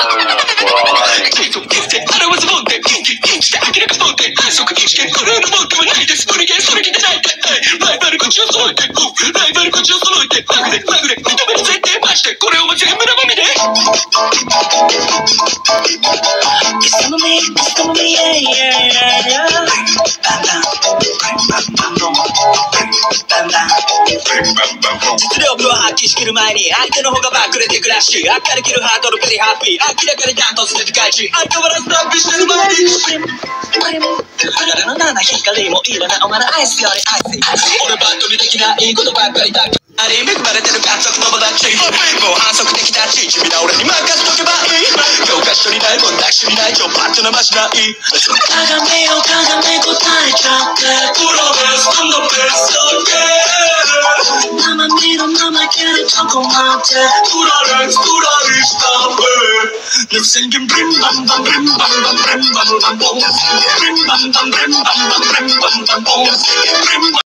継続決定表すもんで元気して明らかそうで反則意識これのもんではないです無理ゲーそれ気でないでライバル口を揃えてライバル口を揃えてまぐれまぐれ認める前提マジでこれをも全部生身でSome of me, yeah, yeah, yeah. Bam, bam. 実力を発揮しきる前に相手の方がバックレてクラッシュ明るきるハードルペリハッピー明らかにダントツでピカイチ相変わらずダンピしてる前に誰の七光もいらないお前のアイスよりアイス俺バットにできないいいことばっかりだあり恵まれてる家族友達もう反則的だし君ら俺に任せとけばいい教科書にないもん抱きしみない超パッとなましない鏡よ鏡答えちゃってプロベストのベスト生身のままいけるとこまでプラレスプラリスターウェイ Live singing brim bam bam brim bam bam brim bam bam bom brim bam bam brim bam bam brim bam bam bom brim